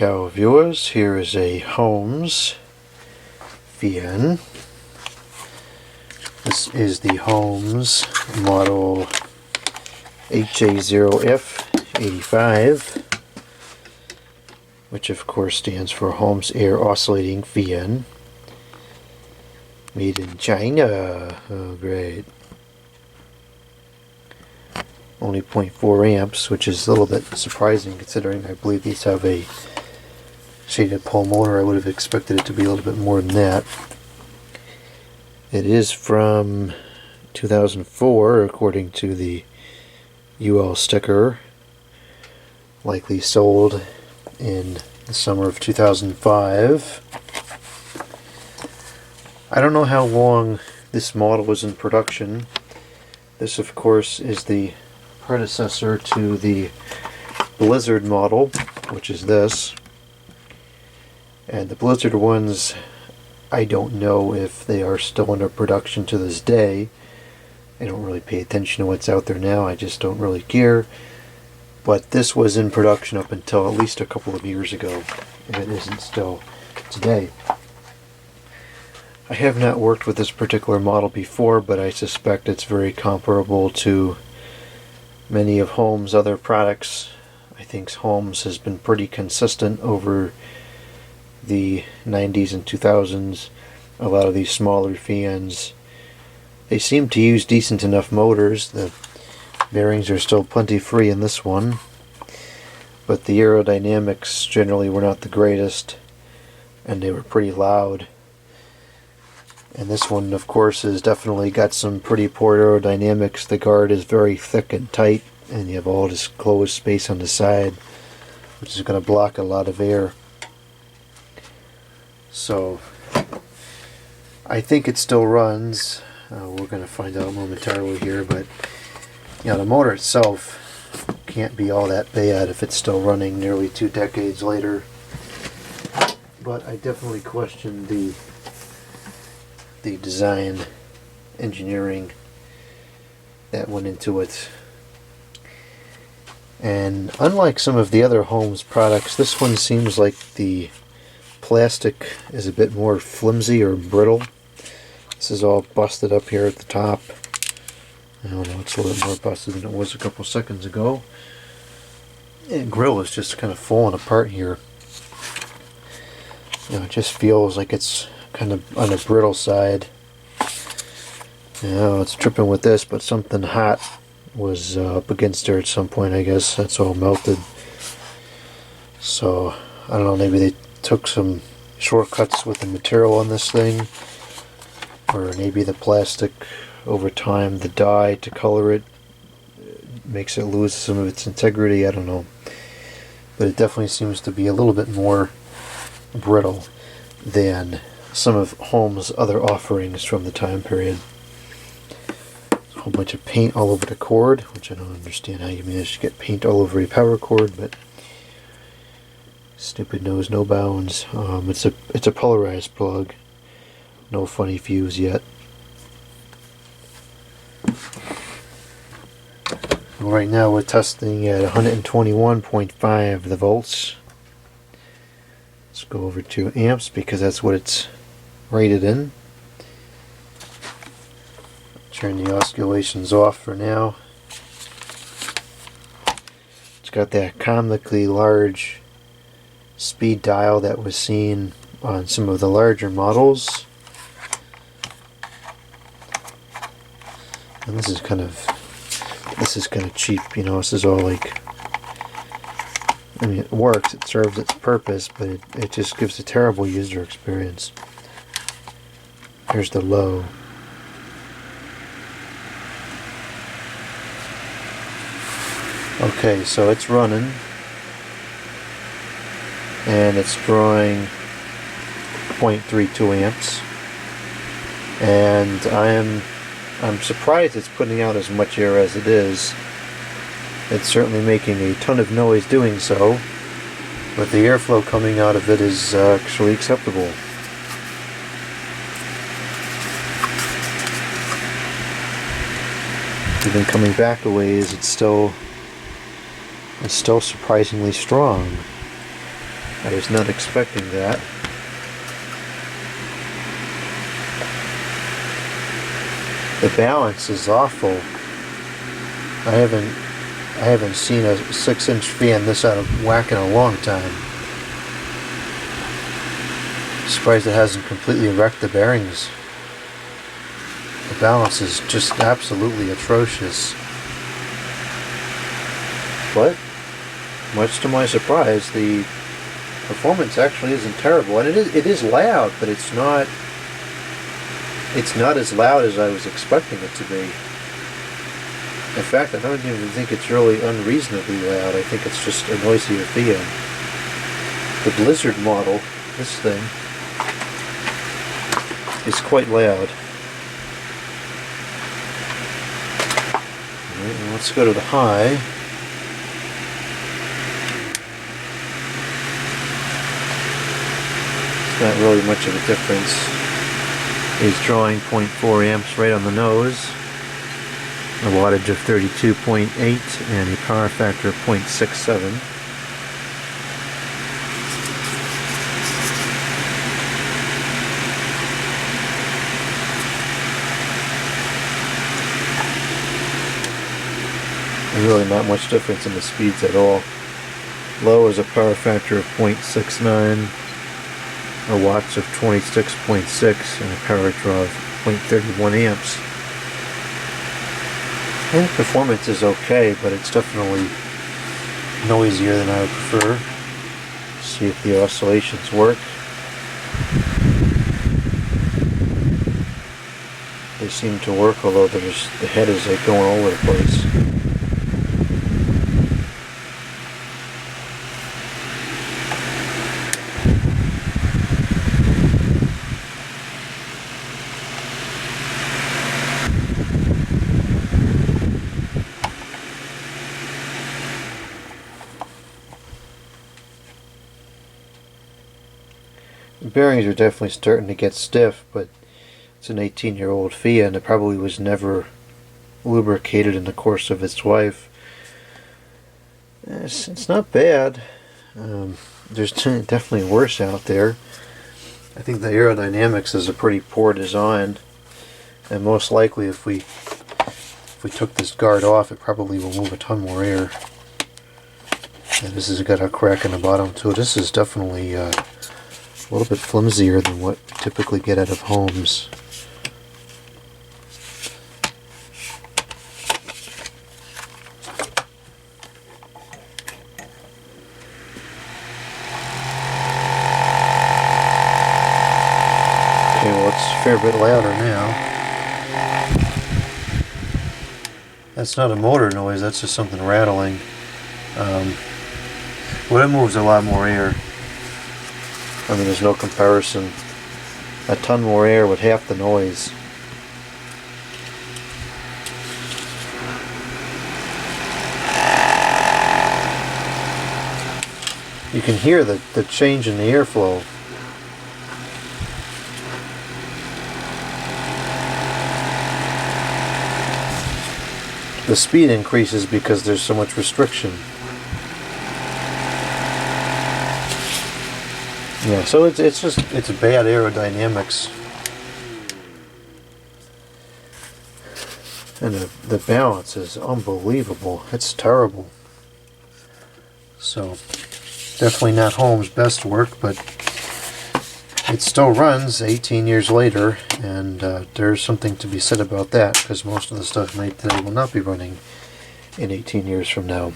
Hello viewers, here is a Holmes fan. This is the Holmes model HAOF85, which of course stands for Holmes Air Oscillating Fan. Made in China. Oh great. Only 0.4 amps, which is a little bit surprising considering I believe these have a shaded pole motor. I would have expected it to be a little bit more than that. It is from 2004 according to the UL sticker, likely sold in the summer of 2005. I don't know how long this model was in production. This of course is the predecessor to the Blizzard model, which is this. And the Blizzard ones, I don't know if they are still under production to this day. I don't really pay attention to what's out there now, I just don't really care. But this was in production up until at least a couple of years ago, if it isn't still today. I have not worked with this particular model before, but I suspect it's very comparable to many of Holmes' other products. I think Holmes has been pretty consistent over the 90s and 2000s. A lot of these smaller fans, they seem to use decent enough motors. The bearings are still plenty free in this one, but the aerodynamics generally were not the greatest, and they were pretty loud. And this one of course has definitely got some pretty poor aerodynamics. The guard is very thick and tight, and you have all this closed space on the side, which is going to block a lot of air. So I think it still runs. We're going to find out momentarily here, but you know, the motor itself can't be all that bad if it's still running nearly 2 decades later. But I definitely question the design engineering that went into it. And unlike some of the other Holmes products, this one seems like the plastic is a bit more flimsy or brittle. This is all busted up here at the top. I don't know, it's a little bit more busted than it was a couple seconds ago. And grill is just kind of falling apart here. You know, it just feels like it's kind of on the brittle side. You know, it's tripping with this, but something hot was up against there at some point, I guess. That's all melted. So, I don't know, maybe they took some shortcuts with the material on this thing, or maybe the plastic over time, the dye to color it makes it lose some of its integrity. I don't know, but it definitely seems to be a little bit more brittle than some of Holmes' other offerings from the time period. A whole bunch of paint all over the cord, which I don't understand how you manage to get paint all over a power cord, but stupid knows no bounds. It's a polarized plug. No funny fuse yet. Right now we're testing at 121.5 the volts. Let's go over to amps because that's what it's rated in. Turn the oscillations off for now. It's got that comically large speed dial that was seen on some of the larger models. And this is kind of cheap, you know. This is all like, I mean, it works, it serves its purpose, but it just gives a terrible user experience. Here's the low. Okay, so it's running, and it's drawing 0.32 amps, and I'm surprised it's putting out as much air as it is. It's certainly making a ton of noise doing so, but the airflow coming out of it is actually acceptable. Even coming back a ways, it's still surprisingly strong. I was not expecting that. The balance is awful. I haven't seen a 6-inch fan this out of whack in a long time. Surprised it hasn't completely wrecked the bearings. The balance is just absolutely atrocious. But, much to my surprise, the performance actually isn't terrible. And it is loud, but it's not as loud as I was expecting it to be. In fact, I don't even think it's really unreasonably loud. I think it's just a noisier fan. The Blizzard model, this thing, is quite loud. Alright, well, let's go to the high. It's not really much of a difference. It's drawing 0.4 amps right on the nose, a wattage of 32.8, and a power factor of 0.67. There's really not much difference in the speeds at all. Low is a power factor of 0.69, a watts of 26.6, and a power draw of 0.31 amps. And performance is okay, but it's definitely noisier than I would prefer. See if the oscillations work. They seem to work, although the head is like going all over the place. The bearings are definitely starting to get stiff, but it's an 18-year-old Fiat and it probably was never lubricated in the course of its life. It's not bad. There's definitely worse out there. I think the aerodynamics is a pretty poor design, and most likely if we took this guard off, it probably will move a ton more air. And this has got a crack in the bottom too. This is definitely a little bit flimsier than what we typically get out of Holmes. Okay, well, it's a fair bit louder now. That's not a motor noise, that's just something rattling. Well, it moves a lot more air. I mean, there's no comparison. A ton more air with half the noise. You can hear the change in the airflow. The speed increases because there's so much restriction. Yeah, so it's bad aerodynamics, and the balance is unbelievable. It's terrible. So definitely not Holmes' best work, but it still runs 18 years later, and there's something to be said about that, because most of the stuff made today will not be running in 18 years from now.